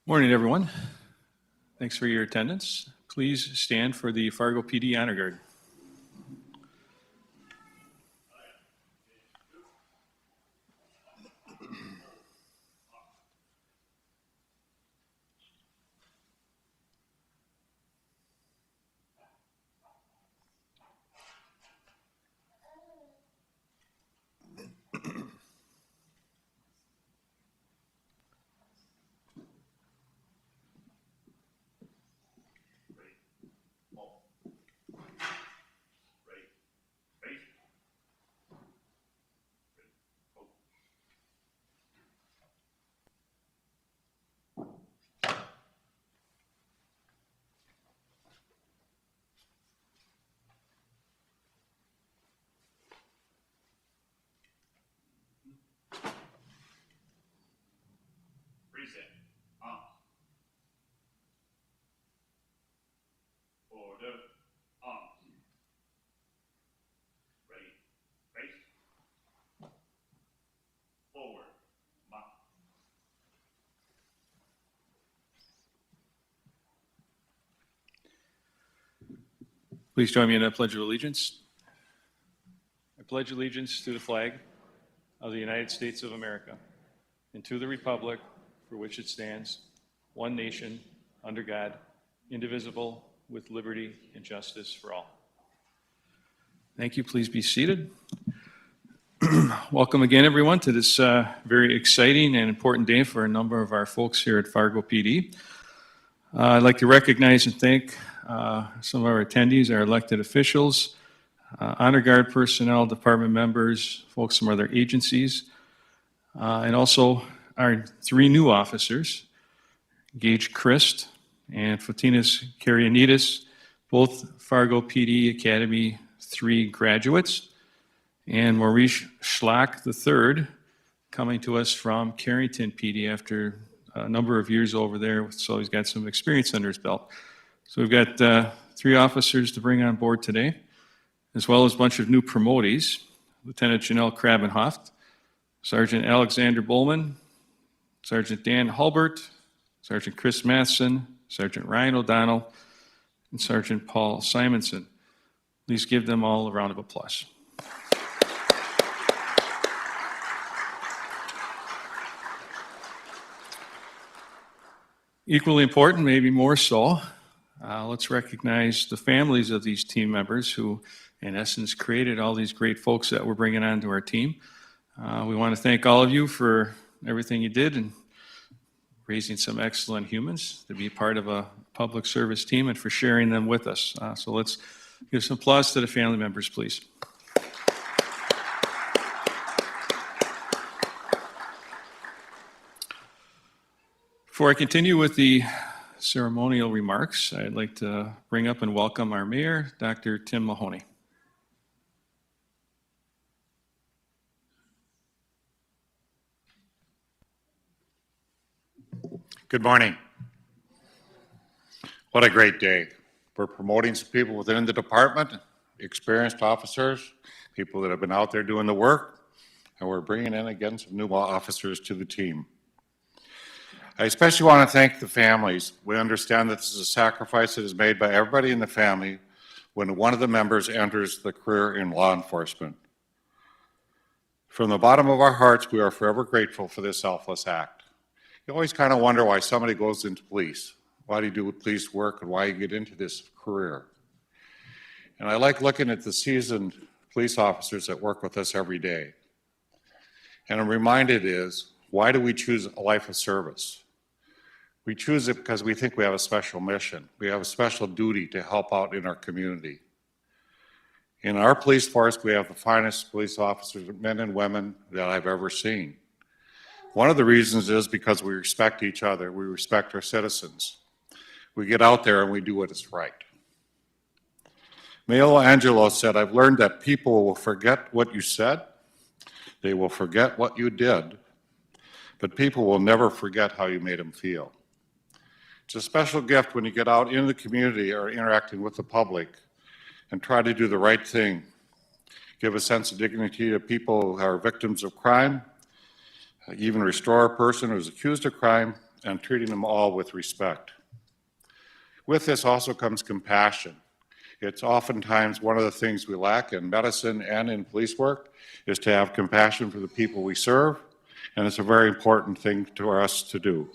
Morning, everyone. Thanks for your attendance. Please stand for the Fargo PD Honor Guard. Please join me in a pledge of allegiance. I pledge allegiance to the flag of the United States of America and to the republic for which it stands, one nation, under God, indivisible, with liberty and justice for all. Thank you. Please be seated. Welcome again, everyone, to this very exciting and important day for a number of our folks here at Fargo PD. I'd like to recognize and thank some of our attendees, our elected officials, Honor Guard personnel, department members, folks from other agencies, and also our three new officers, Gage Christ and Fotinas Karianidis, both Fargo PD Academy 3 graduates, and Maurice Schlack III, coming to us from Carrington PD after a number of years over there, so he's got some experience under his belt. So we've got 3 officers to bring on board today, as well as a bunch of new promotees: Lieutenant Janelle Krabenhoft, Sergeant Alexander Bowman, Sergeant Dan Hulbert, Sergeant Chris Matheson, Sergeant Ryan O'Donnell, and Sergeant Paul Simonson. Please give them all a round of applause. Equally important, maybe more so, let's recognize the families of these team members who, in essence, created all these great folks that we're bringing onto our team. We want to thank all of you for everything you did in raising some excellent humans to be part of a public service team and for sharing them with us. So let's give some applause to the family members, please. Before I continue with the ceremonial remarks, I'd like to bring up and welcome our mayor, Dr. Tim Mahoney. Good morning. What a great day. We're promoting some people within the department, experienced officers, people that have been out there doing the work, and we're bringing in again some new officers to the team. I especially want to thank the families. We understand that this is a sacrifice that is made by everybody in the family when one of the members enters the career in law enforcement. From the bottom of our hearts, we are forever grateful for this selfless act. You always kind of wonder why somebody goes into police. Why do you do police work and why you get into this career? And I like looking at the seasoned police officers that work with us every day. And I'm reminded why do we choose a life of service? We choose it because we think we have a special mission. We have a special duty to help out in our community. In our police force, we have the finest police officers, men and women, that I've ever seen. One of the reasons is because we respect each other. We respect our citizens. We get out there and we do what is right. Maya Angelou said, "I've learned that people will forget what you said. They will forget what you did. But people will never forget how you made them feel." It's a special gift when you get out in the community or interacting with the public and try to do the right thing. Give a sense of dignity to people who are victims of crime, even restore a person who's accused of crime, and treating them all with respect. With this also comes compassion. It's oftentimes one of the things we lack in medicine and in police work is to have compassion for the people we serve, and it's a very important thing for us to do.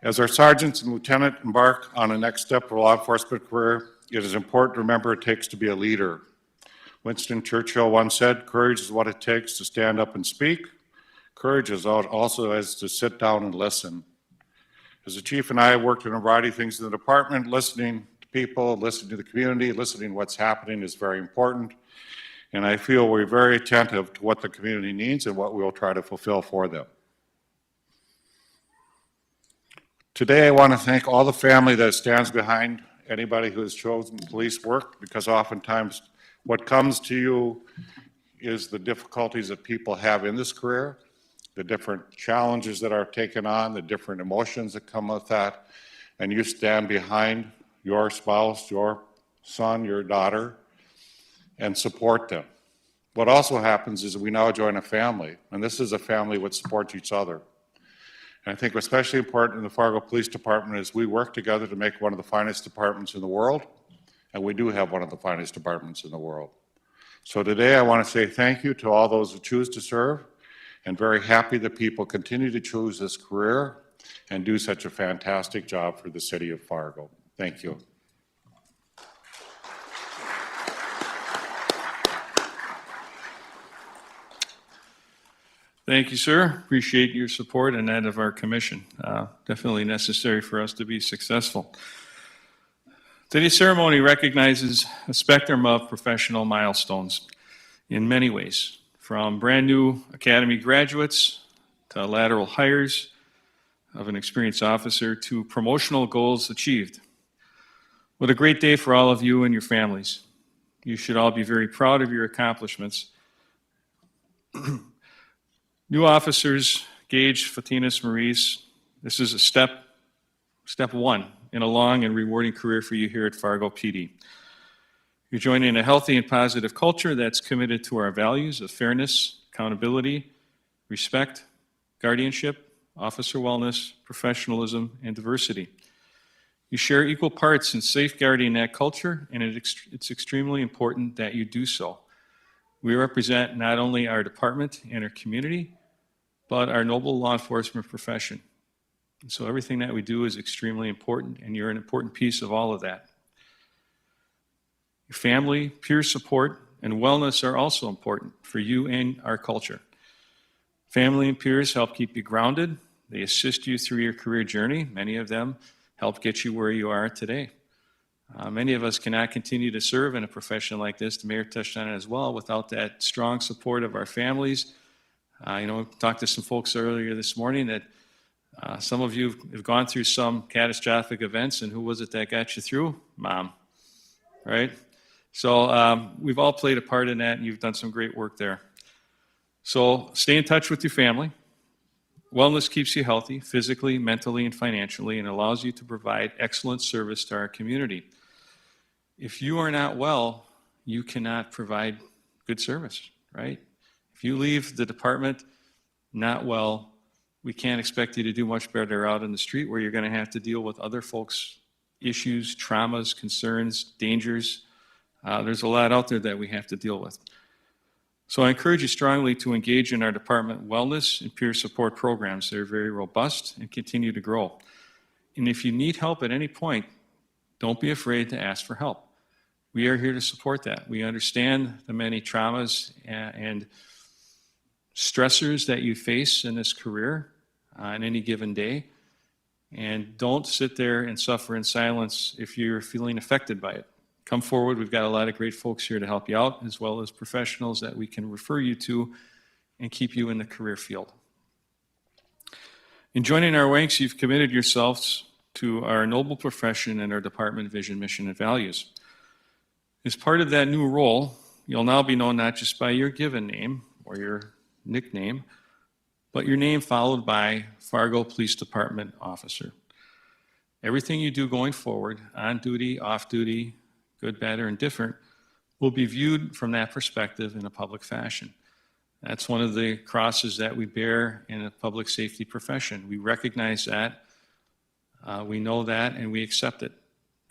As our sergeants and lieutenant embark on the next step of a law enforcement career, it is important to remember it takes to be a leader. Winston Churchill once said, "Courage is what it takes to stand up and speak. Courage is also as to sit down and listen." As the chief and I have worked on a variety of things in the department, listening to people, listening to the community, listening to what's happening is very important. And I feel we're very attentive to what the community needs and what we'll try to fulfill for them. Today, I want to thank all the family that stands behind anybody who has chosen police work, because oftentimes what comes to you is the difficulties that people have in this career, the different challenges that are taken on, the different emotions that come with that, and you stand behind your spouse, your son, your daughter, and support them. What also happens is we now join a family, and this is a family which supports each other. And I think especially important in the Fargo Police Department is we work together to make one of the finest departments in the world, and we do have one of the finest departments in the world. So today I want to say thank you to all those who choose to serve, and very happy that people continue to choose this career and do such a fantastic job for the city of Fargo. Thank you. Thank you, sir. Appreciate your support and that of our commission. Definitely necessary for us to be successful. Today's ceremony recognizes a spectrum of professional milestones in many ways, from brand new academy graduates to lateral hires of an experienced officer to promotional goals achieved. What a great day for all of you and your families. You should all be very proud of your accomplishments. New officers, Gage, Fatinas, Maurice, this is a step one in a long and rewarding career for you here at Fargo PD. You're joining a healthy and positive culture that's committed to our values of fairness, accountability, respect, guardianship, officer wellness, professionalism, and diversity. You share equal parts in safeguarding that culture, and it's extremely important that you do so. We represent not only our department and our community, but our noble law enforcement profession. And so everything that we do is extremely important, and you're an important piece of all of that. Your family, peer support, and wellness are also important for you and our culture. Family and peers help keep you grounded. They assist you through your career journey. Many of them help get you where you are today. Many of us cannot continue to serve in a profession like this, the mayor touched on it as well, without that strong support of our families. Talked to some folks earlier this morning that some of you have gone through some catastrophic events, and who was it that got you through? Mom, right? So we've all played a part in that, and you've done some great work there. So stay in touch with your family. Wellness keeps you healthy, physically, mentally, and financially, and allows you to provide excellent service to our community. If you are not well, you cannot provide good service, right? If you leave the department not well, we can't expect you to do much better out in the street, where you're going to have to deal with other folks' issues, traumas, concerns, dangers. There's a lot out there that we have to deal with. So I encourage you strongly to engage in our department wellness and peer support programs. They're very robust and continue to grow. And if you need help at any point, don't be afraid to ask for help. We are here to support that. We understand the many traumas and stressors that you face in this career on any given day. And don't sit there and suffer in silence if you're feeling affected by it. Come forward. We've got a lot of great folks here to help you out, as well as professionals that we can refer you to and keep you in the career field. In joining our ranks, you've committed yourselves to our noble profession and our department vision, mission, and values. As part of that new role, you'll now be known not just by your given name or your nickname, but your name followed by Fargo Police Department Officer. Everything you do going forward, on duty, off duty, good, bad, or indifferent, will be viewed from that perspective in a public fashion. That's one of the crosses that we bear in a public safety profession. We recognize that, we know that, and we accept it.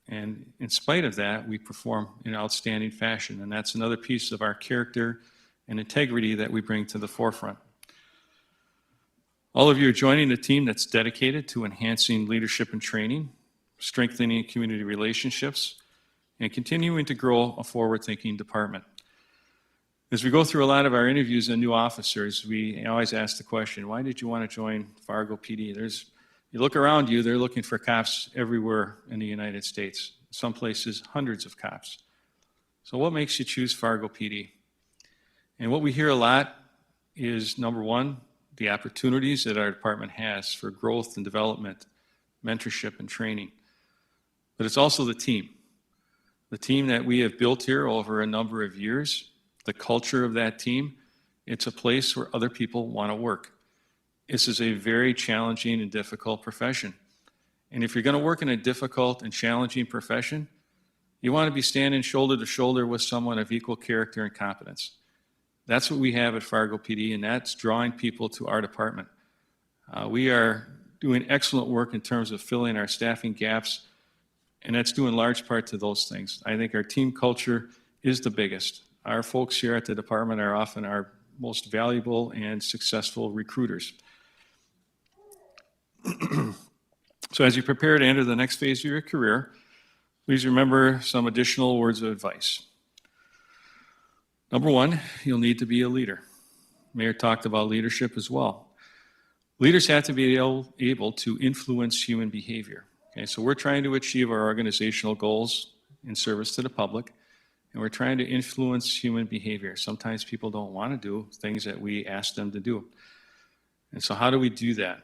And in spite of that, we perform in outstanding fashion. And that's another piece of our character and integrity that we bring to the forefront. All of you are joining a team that's dedicated to enhancing leadership and training, strengthening community relationships, and continuing to grow a forward-thinking department. As we go through a lot of our interviews on new officers, we always ask the question, why did you want to join Fargo PD? You look around you, they're looking for cops everywhere in the United States. Some places, hundreds of cops. So what makes you choose Fargo PD? And what we hear a lot is, number one, the opportunities that our department has for growth and development, mentorship and training. But it's also the team that we have built here over a number of years, the culture of that team. It's a place where other people want to work. This is a very challenging and difficult profession. And if you're going to work in a difficult and challenging profession, you want to be standing shoulder to shoulder with someone of equal character and competence. That's what we have at Fargo PD, and that's drawing people to our department. We are doing excellent work in terms of filling our staffing gaps, and that's due in large part to those things. I think our team culture is the biggest. Our folks here at the department are often our most valuable and successful recruiters. So as you prepare to enter the next phase of your career, please remember some additional words of advice. Number one, you'll need to be a leader. Mayor talked about leadership as well. Leaders have to be able to influence human behavior. Okay, so we're trying to achieve our organizational goals in service to the public, and we're trying to influence human behavior. Sometimes people don't want to do things that we ask them to do. And so how do we do that?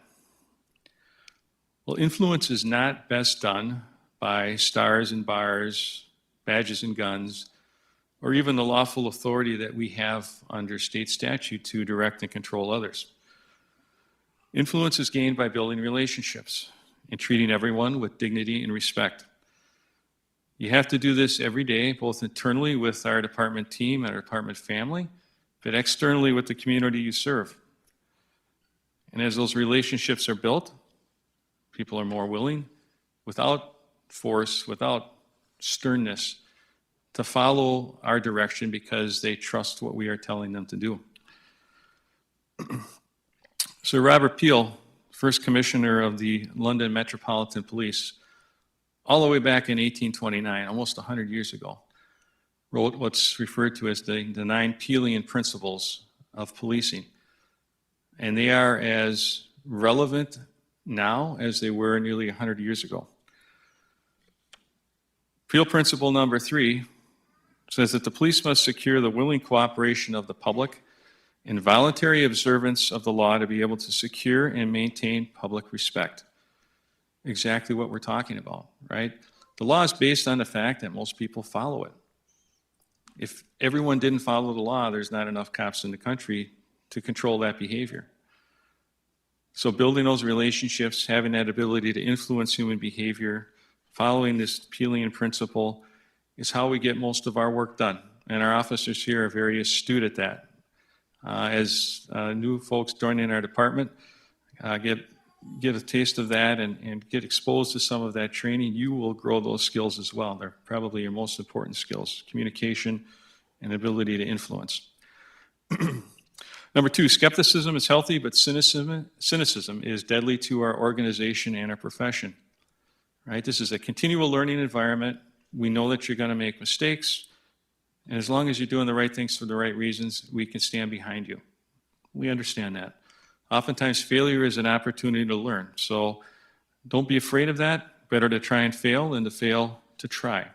Well, influence is not best done by stars and bars, badges and guns, or even the lawful authority that we have under state statute to direct and control others. Influence is gained by building relationships and treating everyone with dignity and respect. You have to do this every day, both internally with our department team and our department family, but externally with the community you serve. And as those relationships are built, people are more willing, without force, without sternness, to follow our direction because they trust what we are telling them to do. Sir Robert Peel, first commissioner of the London Metropolitan Police, all the way back in 1829, almost 100 years ago, wrote what's referred to as the 9 Peelian principles of policing. And they are as relevant now as they were nearly 100 years ago. Peel principle number 3 says that the police must secure the willing cooperation of the public and voluntary observance of the law to be able to secure and maintain public respect. Exactly what we're talking about, right? The law is based on the fact that most people follow it. If everyone didn't follow the law, there's not enough cops in the country to control that behavior. So building those relationships, having that ability to influence human behavior, following this Peelian principle is how we get most of our work done. And our officers here are very astute at that. As new folks joining our department get a taste of that and get exposed to some of that training, you will grow those skills as well. They're probably your most important skills: communication and ability to influence. Number 2, skepticism is healthy, but cynicism is deadly to our organization and our profession. Right? This is a continual learning environment. We know that you're going to make mistakes, and as long as you're doing the right things for the right reasons, we can stand behind you. We understand that. Oftentimes, failure is an opportunity to learn. So don't be afraid of that. Better to try and fail than to fail to try.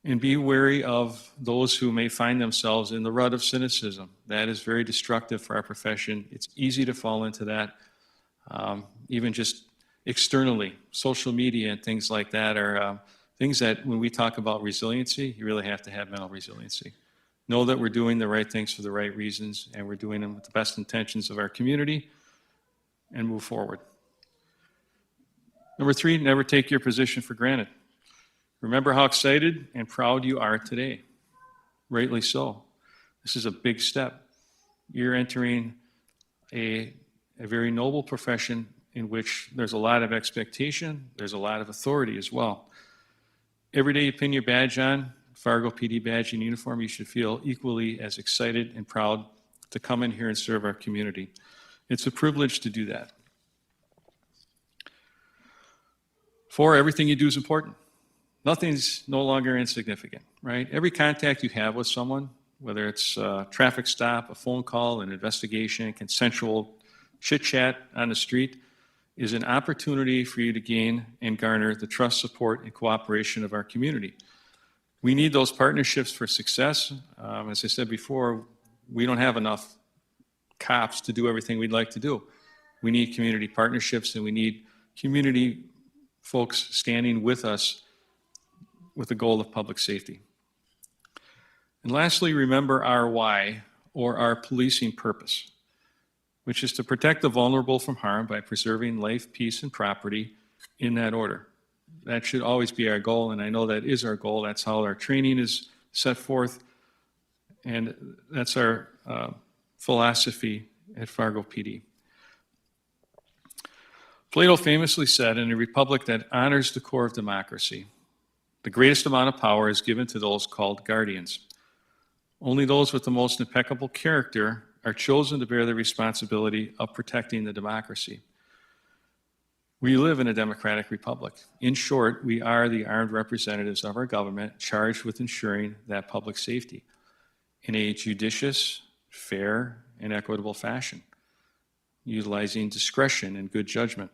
And be wary of those who may find themselves in the rut of cynicism. That is very destructive for our profession. It's easy to fall into that, even just externally. Social media and things like that are things that when we talk about resiliency, you really have to have mental resiliency. Know that we're doing the right things for the right reasons, and we're doing them with the best intentions of our community, and move forward. Number 3, never take your position for granted. Remember how excited and proud you are today. Rightly so. This is a big step. you're entering a very noble profession in which there's a lot of expectation, there's a lot of authority as well. Every day you pin your badge on, Fargo PD badge and uniform, you should feel equally as excited and proud to come in here and serve our community. It's a privilege to do that. 4, everything you do is important. Nothing's no longer insignificant, right? Every contact you have with someone, whether it's a traffic stop, a phone call, an investigation, consensual chit-chat on the street, is an opportunity for you to gain and garner the trust, support, and cooperation of our community. We need those partnerships for success. As I said before, we don't have enough cops to do everything we'd like to do. We need community partnerships, and we need community folks standing with us with the goal of public safety. And lastly, remember our why, or our policing purpose, which is to protect the vulnerable from harm by preserving life, peace, and property in that order. That should always be our goal, and I know that is our goal. That's how our training is set forth, and that's our philosophy at Fargo PD. Plato famously said, in a republic that honors the core of democracy, the greatest amount of power is given to those called guardians. Only those with the most impeccable character are chosen to bear the responsibility of protecting the democracy. We live in a democratic republic. In short, we are the armed representatives of our government charged with ensuring that public safety in a judicious, fair, and equitable fashion, utilizing discretion and good judgment.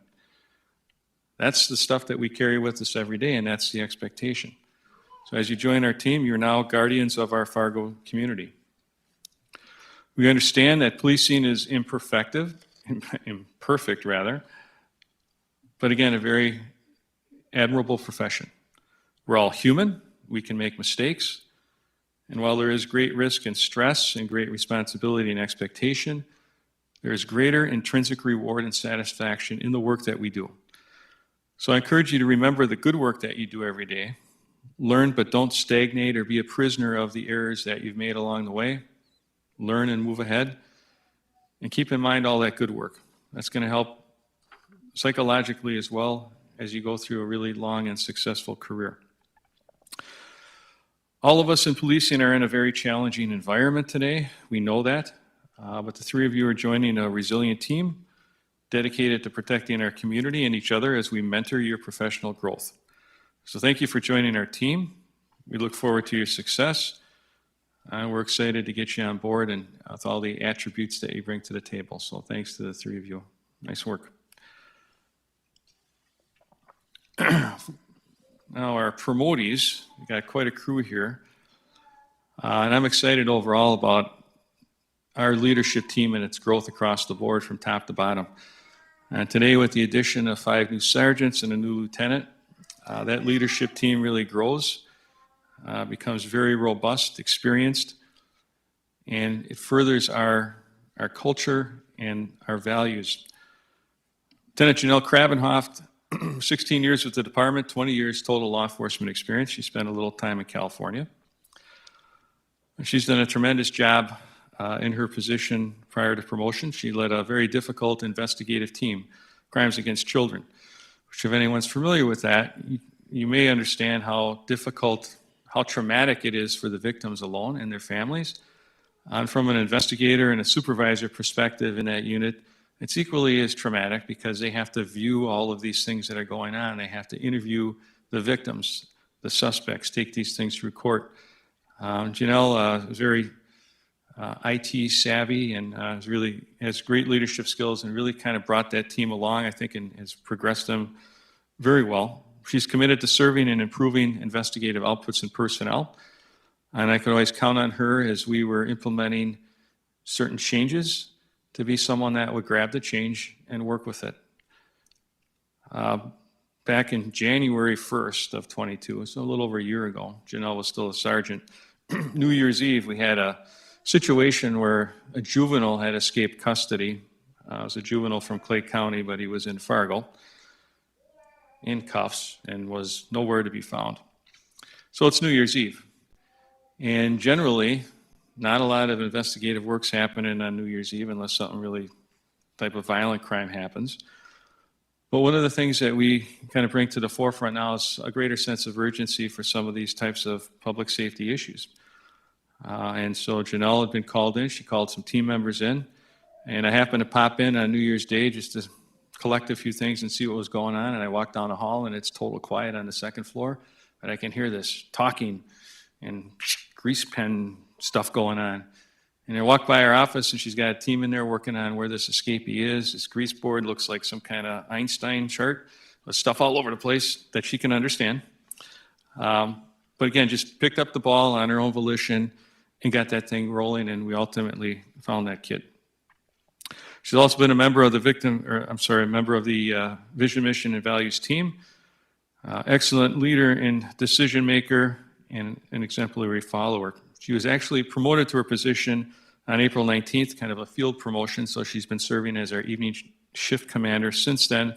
That's the stuff that we carry with us every day, and that's the expectation. So as you join our team, you're now guardians of our Fargo community. We understand that policing is imperfect, but again, a very admirable profession. We're all human, we can make mistakes, and while there is great risk and stress and great responsibility and expectation, there is greater intrinsic reward and satisfaction in the work that we do. So I encourage you to remember the good work that you do every day. Learn, but don't stagnate or be a prisoner of the errors that you've made along the way. Learn and move ahead. And keep in mind all that good work. That's going to help psychologically as well as you go through a really long and successful career. All of us in policing are in a very challenging environment today. We know that. But the 3 of you are joining a resilient team dedicated to protecting our community and each other as we mentor your professional growth. So thank you for joining our team. We look forward to your success. We're excited to get you on board and with all the attributes that you bring to the table. So thanks to the 3 of you. Nice work. Now our promotees, we got quite a crew here. And I'm excited overall about our leadership team and its growth across the board from top to bottom. And today, with the addition of 5 new sergeants and a new lieutenant, that leadership team really grows, becomes very robust, experienced, and it furthers our culture and our values. Lieutenant Janelle Krabenhoft, 16 years with the department, 20 years total law enforcement experience. She spent a little time in California. She's done a tremendous job in her position prior to promotion. She led a very difficult investigative team, crimes against children, which if anyone's familiar with that, you may understand how difficult, how traumatic it is for the victims alone and their families. And from an investigator and a supervisor perspective in that unit, it's equally as traumatic because they have to view all of these things that are going on. They have to interview the victims, the suspects, take these things through court. Janelle was very IT savvy and really has great leadership skills and really kind of brought that team along, I think, and has progressed them very well. She's committed to serving and improving investigative outputs and personnel, and I could always count on her as we were implementing certain changes to be someone that would grab the change and work with it. Back in January 1st of 22, so a little over a year ago, Janelle was still a sergeant. New Year's Eve, we had a situation where a juvenile had escaped custody. It was a juvenile from Clay County, but he was in Fargo in cuffs and was nowhere to be found. So it's New Year's Eve. And generally, Not a lot of investigative work's happening on New Year's Eve unless something really type of violent crime happens. But one of the things that we kind of bring to the forefront now is a greater sense of urgency for some of these types of public safety issues. And so Janelle had been called in. She called some team members in. And I happened to pop in on New Year's Day just to collect a few things and see what was going on. And I walked down the hall, and it's total quiet on the second floor. But I can hear this talking and grease pen stuff going on. And I walked by her office, and she's got a team in there working on where this escapee is. This grease board looks like some kind of Einstein chart with stuff all over the place that she can understand. But again, just picked up the ball on her own volition and got that thing rolling, and we ultimately found that kid. She's also been a member of the Vision, Mission, and Values team. Excellent leader and decision maker and an exemplary follower. She was actually promoted to her position on April 19th, kind of a field promotion, so she's been serving as our evening shift commander since then.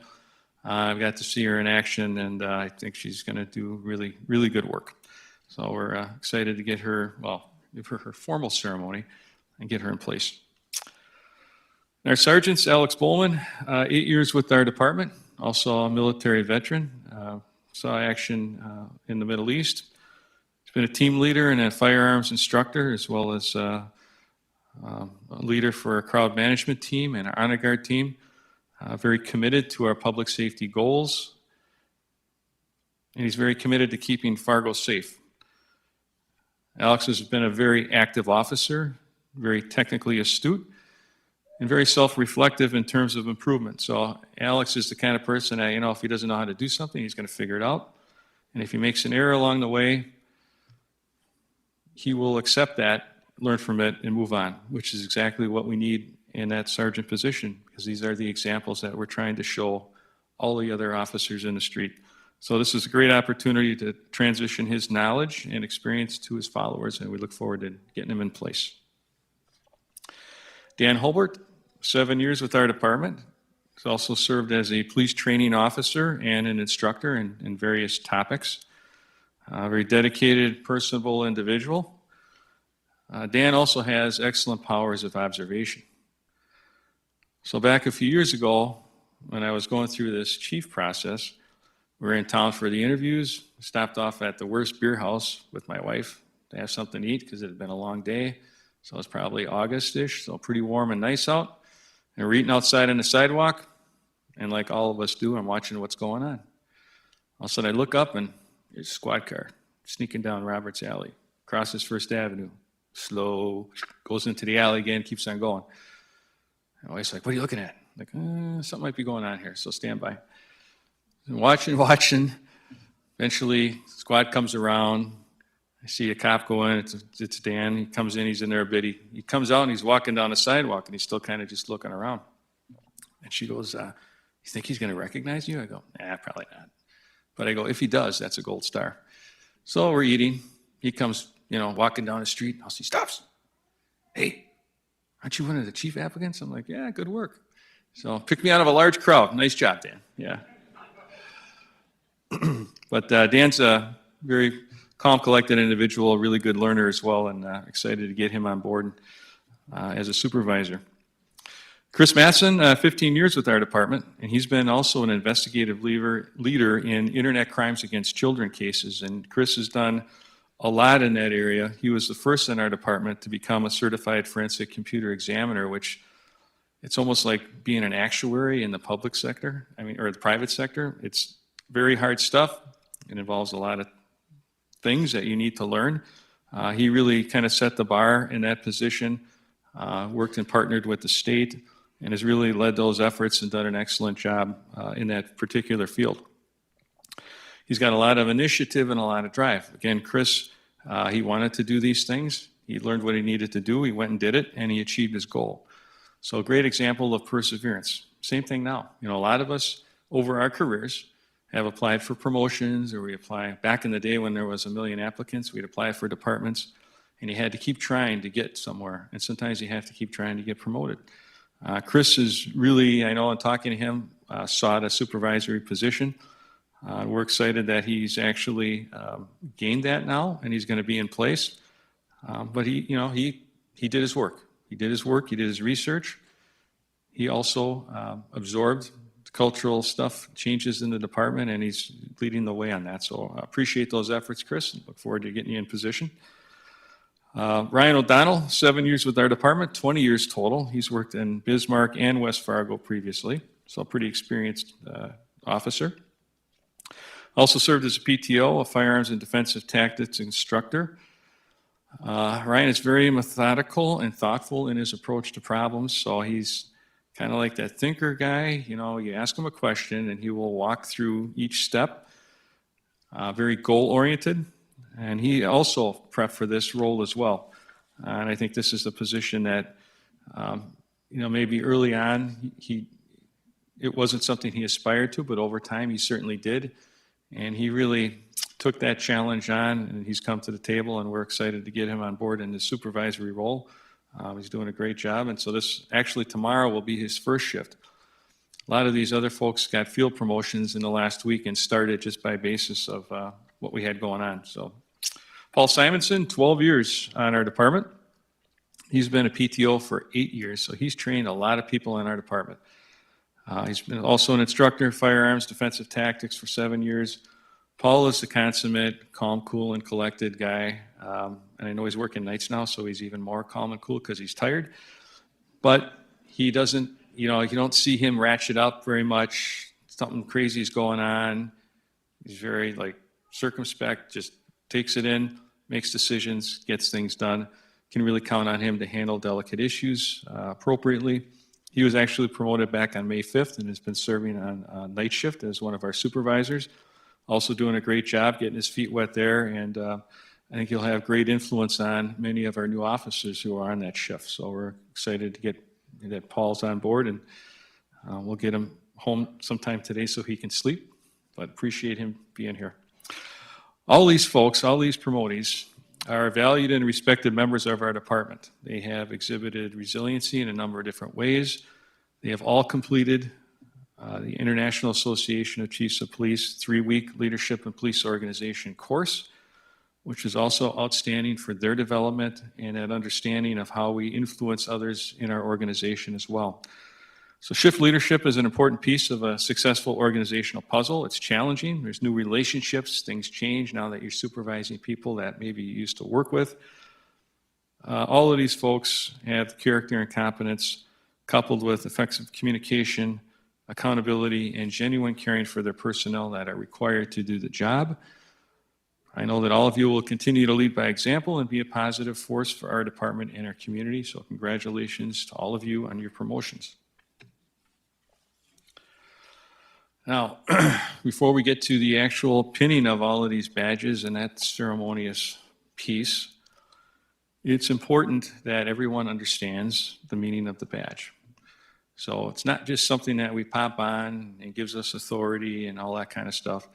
I've got to see her in action, and I think she's going to do really, really good work. So we're excited to get her, give her her formal ceremony and get her in place. Our sergeants, Alex Bowman, 8 years with our department, also a military veteran, saw action in the Middle East. He's been a team leader and a firearms instructor, as well as a leader for a crowd management team and our honor guard team. Very committed to our public safety goals, and he's very committed to keeping Fargo safe. Alex has been a very active officer, very technically astute, and very self-reflective in terms of improvement. So Alex is the kind of person that, if he doesn't know how to do something, he's going to figure it out. And if he makes an error along the way, he will accept that, learn from it, and move on, which is exactly what we need in that sergeant position, because these are the examples that we're trying to show all the other officers in the street. So this is a great opportunity to transition his knowledge and experience to his followers, and we look forward to getting him in place. Dan Holbert, 7 years with our department. He's also served as a police training officer and an instructor in various topics. A very dedicated, personable individual. Dan also has excellent powers of observation. So back a few years ago, when I was going through this chief process, we were in town for the interviews, stopped off at the worst beer house with my wife to have something to eat because it had been a long day. So it was probably August-ish, so pretty warm and nice out. And we're eating outside on the sidewalk, and like all of us do, I'm watching what's going on. All of a sudden I look up, and there's a squad car sneaking down Roberts Alley, crosses First Avenue, slow, goes into the alley again, keeps on going. My wife's like, "What are you looking at?" I'm like, something might be going on here, so stand by. And watching. Eventually, squad comes around. I see a cop go in. It's Dan. He comes in. He's in there a bit. He comes out, and he's walking down the sidewalk, and he's still kind of just looking around. And she goes, "You think he's going to recognize you?" I go, "Nah, probably not." But I go, "If he does, that's a gold star." So we're eating. He comes, walking down the street. He stops. "Hey, aren't you one of the chief applicants?" I'm like, "Yeah, good work." So pick me out of a large crowd. Nice job, Dan. Yeah. But Dan's a very calm, collected individual, a really good learner as well, and excited to get him on board as a supervisor. Chris Matson, 15 years with our department, and he's been also an investigative leader in internet crimes against children cases, and Chris has done a lot in that area. He was the first in our department to become a certified forensic computer examiner, which it's almost like being an actuary in the public sector, or the private sector. It's very hard stuff. It involves a lot of things that you need to learn. He really kind of set the bar in that position, worked and partnered with the state, and has really led those efforts and done an excellent job in that particular field. He's got a lot of initiative and a lot of drive. Again, Chris, he wanted to do these things. He learned what he needed to do. He went and did it, and he achieved his goal. So a great example of perseverance. Same thing now. A lot of us over our careers have applied for promotions, or we apply. Back in the day when there was 1 million applicants, we'd apply for departments, and you had to keep trying to get somewhere. And sometimes you have to keep trying to get promoted. Chris is really, I know in talking to him, sought a supervisory position. We're excited that he's actually gained that now, and he's going to be in place. But he he did his work. He did his work, he did his research. He also absorbed cultural stuff, changes in the department, and he's leading the way on that. So I appreciate those efforts, Chris, and look forward to getting you in position. Ryan O'Donnell, 7 years with our department, 20 years total. He's worked in Bismarck and West Fargo previously, so a pretty experienced officer. Also served as a PTO, a firearms and defensive tactics instructor. Ryan is very methodical and thoughtful in his approach to problems, so he's kind of like that thinker guy. You know, you ask him a question and he will walk through each step, very goal-oriented. And he also prepped for this role as well. And I think this is the position that, you know, maybe early on, it wasn't something he aspired to, but over time he certainly did. And he really took that challenge on, and he's come to the table, and we're excited to get him on board in his supervisory role. He's doing a great job, and so this, actually tomorrow will be his first shift. A lot of these other folks got field promotions in the last week and started just by basis of what we had going on. So Paul Simonson, 12 years on our department. He's been a PTO for 8 years, so he's trained a lot of people in our department. He's been also an instructor in firearms, defensive tactics for 7 years. Paul is the consummate, calm, cool, and collected guy. And I know he's working nights now, so he's even more calm and cool because he's tired. But he doesn't, you know, you don't see him ratchet up very much. Something crazy is going on. He's very, like, circumspect, just takes it in, makes decisions, gets things done. Can really count on him to handle delicate issues appropriately. He was actually promoted back on May 5th and has been serving on night shift as one of our supervisors. Also doing a great job getting his feet wet there, and I think he'll have great influence on many of our new officers who are on that shift. So we're excited to get that Paul's on board, and we'll get him home sometime today so he can sleep, but appreciate him being here. All these folks, all these promotees are valued and respected members of our department. They have exhibited resiliency in a number of different ways. They have all completed the International Association of Chiefs of Police 3-week Leadership and Police Organization course, which is also outstanding for their development and an understanding of how we influence others in our organization as well. So shift leadership is an important piece of a successful organizational puzzle. It's challenging. There's new relationships. Things change now that you're supervising people that maybe you used to work with. All of these folks have character and competence coupled with effective communication, accountability, and genuine caring for their personnel that are required to do the job. I know that all of you will continue to lead by example and be a positive force for our department and our community, so congratulations to all of you on your promotions. Now, before we get to the actual pinning of all of these badges and that ceremonious piece, it's important that everyone understands the meaning of the badge. So it's not just something that we pop on and gives us authority and all that kind of stuff.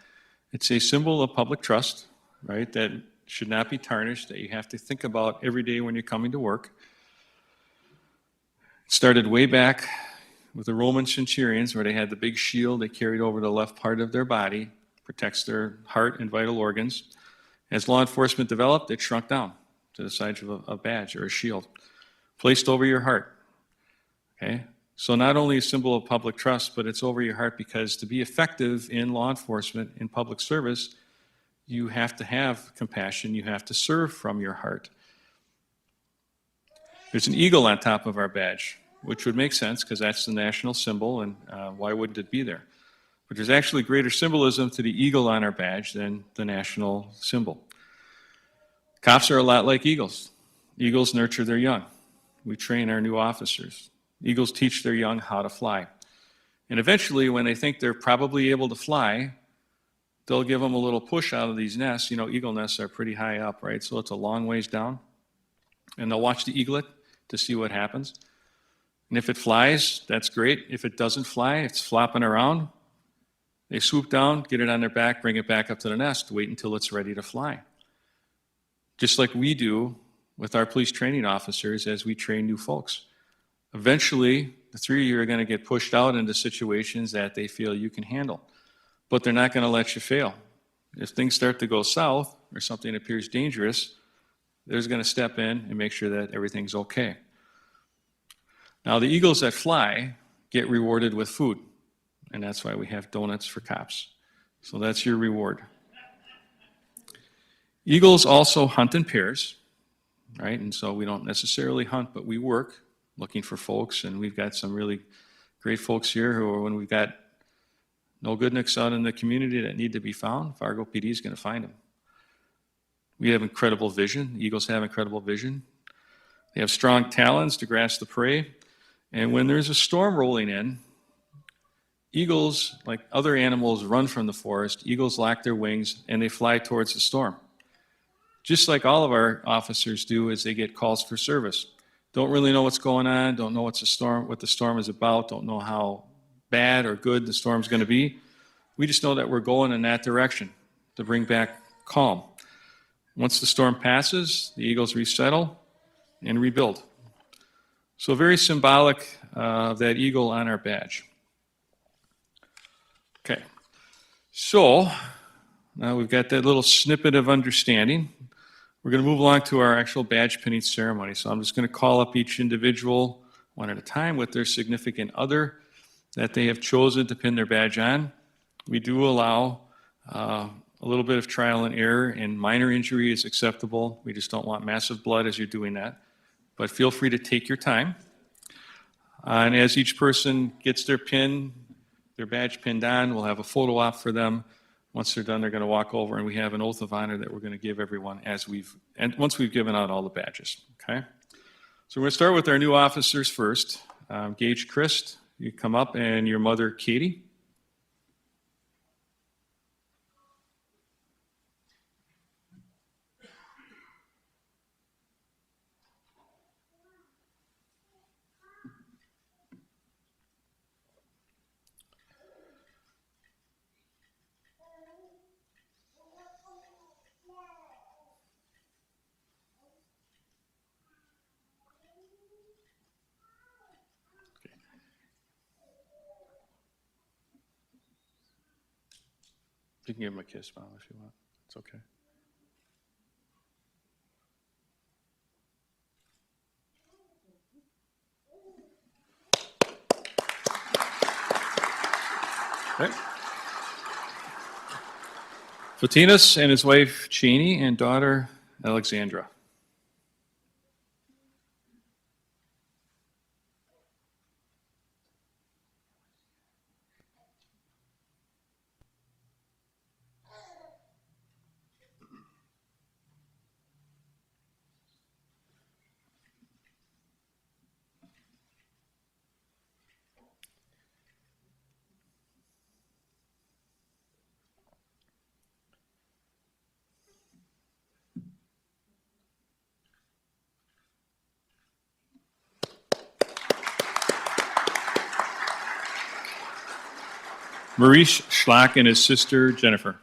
It's a symbol of public trust, right, that should not be tarnished, that you have to think about every day when you're coming to work. It started way back with the Roman centurions, where they had the big shield they carried over the left part of their body, protects their heart and vital organs. As law enforcement developed, it shrunk down to the size of a badge or a shield, placed over your heart. Okay? So not only a symbol of public trust, but it's over your heart because to be effective in law enforcement, in public service, you have to have compassion, you have to serve from your heart. There's an eagle on top of our badge, which would make sense because that's the national symbol, and why wouldn't it be there? But there's actually greater symbolism to the eagle on our badge than the national symbol. Cops are a lot like eagles. Eagles nurture their young. We train our new officers. Eagles teach their young how to fly. And eventually, when they think they're probably able to fly, they'll give them a little push out of these nests. You know, eagle nests are pretty high up, right? So it's a long ways down. And they'll watch the eaglet to see what happens. And if it flies, that's great. If it doesn't fly, it's flopping around. They swoop down, get it on their back, bring it back up to the nest, wait until it's ready to fly. Just like we do with our police training officers as we train new folks. Eventually, the three of you are going to get pushed out into situations that they feel you can handle. But they're not going to let you fail. If things start to go south or something appears dangerous, there's going to step in and make sure that everything's okay. Now, the eagles that fly get rewarded with food, and that's why we have donuts for cops. So that's your reward. Eagles also hunt in pairs, right? And so we don't necessarily hunt, but we work looking for folks, and we've got some really great folks here who are, when we've got no goodniks out in the community that need to be found, Fargo PD is going to find them. We have incredible vision. Eagles have incredible vision. They have strong talons to grasp the prey. And when there's a storm rolling in, eagles, like other animals, run from the forest. Eagles lock their wings and they fly towards the storm. Just like all of our officers do as they get calls for service. Don't really know what's going on, don't know what the storm is about, don't know how bad or good the storm's going to be. We just know that we're going in that direction to bring back calm. Once the storm passes, the eagles resettle and rebuild. So very symbolic of that eagle on our badge. Okay, so now we've got that little snippet of understanding. We're going to move along to our actual badge pinning ceremony. So I'm just going to call up each individual one at a time with their significant other that they have chosen to pin their badge on. We do allow a little bit of trial and error, and minor injury is acceptable. We just don't want massive blood as you're doing that. But feel free to take your time. And as each person gets their badge pinned on, we'll have a photo op for them. Once they're done, they're going to walk over, and we have an oath of honor that we're going to give everyone once we've given out all the badges. Okay. So we're going to start with our new officers first. Gage Christ, you come up, and your mother, Katie. You can give him a kiss, Mom, if you want. It's okay. Okay. Fotinas and his wife, Cheney, and daughter, Alexandra. Maurice Schlock and his sister, Jennifer.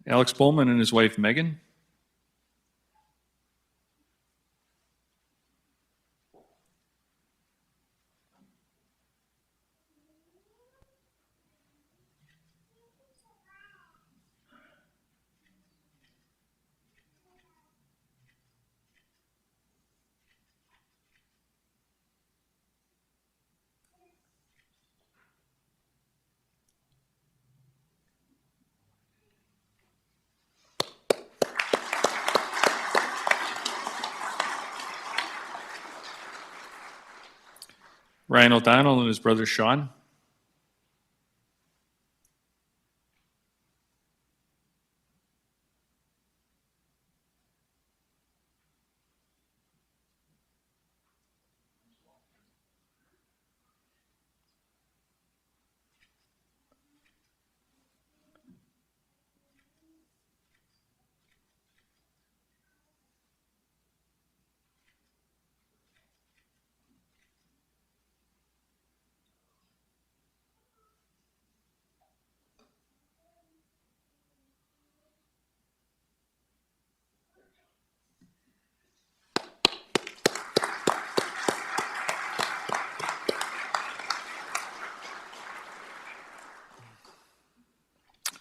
Alex Bowman and his wife, Megan. Ryan O'Donnell and his brother, Sean.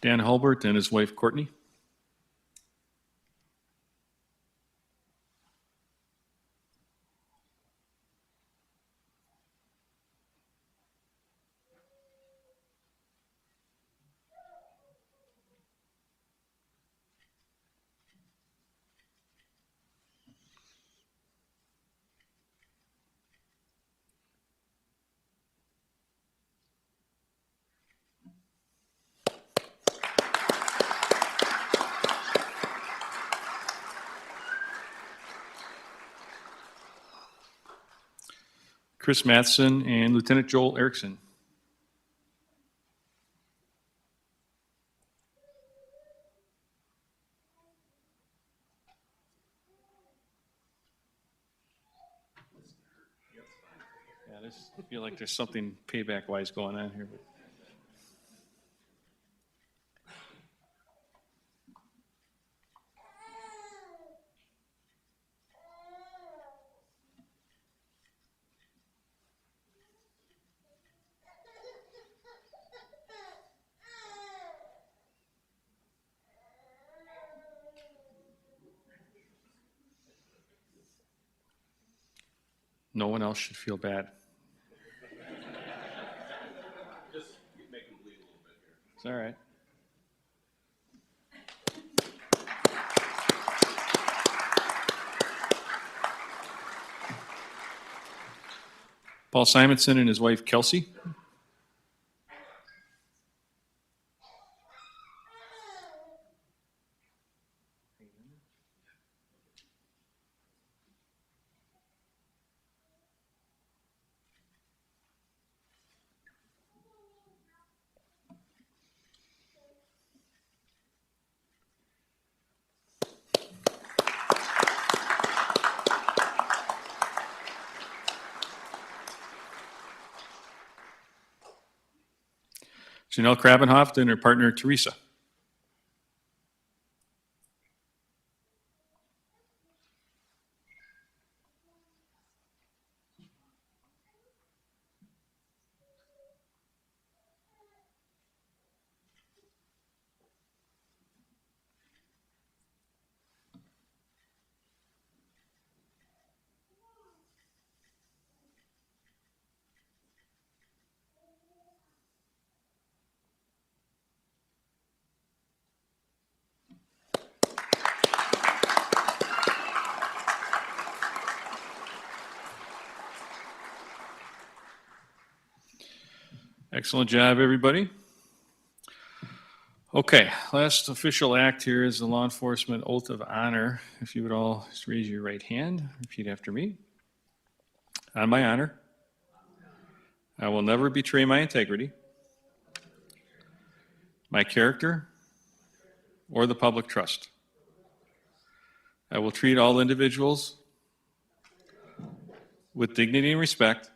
Dan Hulbert and his wife Courtney. Chris Matheson and Lieutenant Joel Erickson. Yeah, I feel like there's something payback-wise going on here. No one else should feel bad. Just make them bleed a little bit here. It's all right. Paul Simonson and his wife Kelsey. Janelle Krabenhoft and her partner Teresa. Excellent job, everybody. Okay, last official act here is the law enforcement oath of honor. If you would all just raise your right hand, repeat after me. On my honor, I will never betray my integrity, my character, or the public trust. I will treat all individuals with dignity and respect,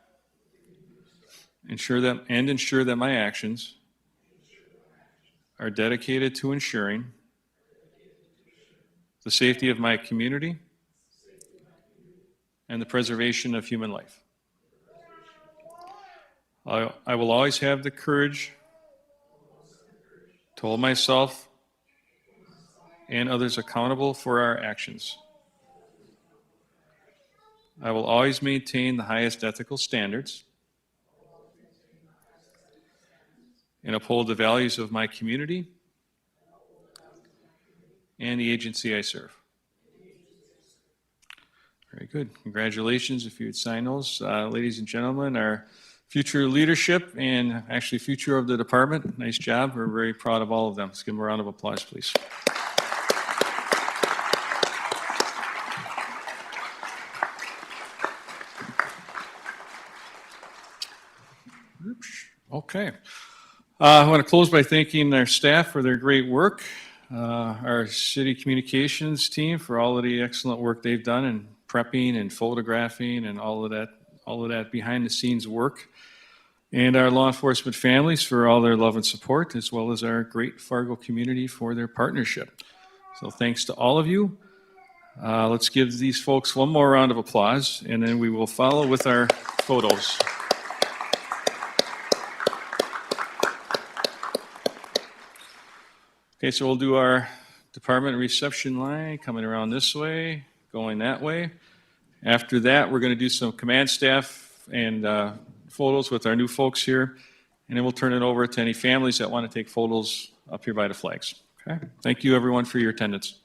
ensure that my actions are dedicated to ensuring the safety of my community and the preservation of human life. I will always have the courage to hold myself and others accountable for our actions. I will always maintain the highest ethical standards and uphold the values of my community and the agency I serve. Very good. Congratulations if you would sign those. Ladies and gentlemen, our future leadership and actually future of the department, nice job. We're very proud of all of them. Let's give them a round of applause, please. Okay. I want to close by thanking our staff for their great work, our city communications team for all of the excellent work they've done in prepping and photographing and all of that behind the scenes work, and our law enforcement families for all their love and support, as well as our great Fargo community for their partnership. So thanks to all of you. Let's give these folks one more round of applause, and then we will follow with our photos. Okay, so we'll do our department reception line coming around this way, going that way. After that, we're going to do some command staff and photos with our new folks here, and then we'll turn it over to any families that want to take photos up here by the flags. Okay, thank you everyone for your attendance.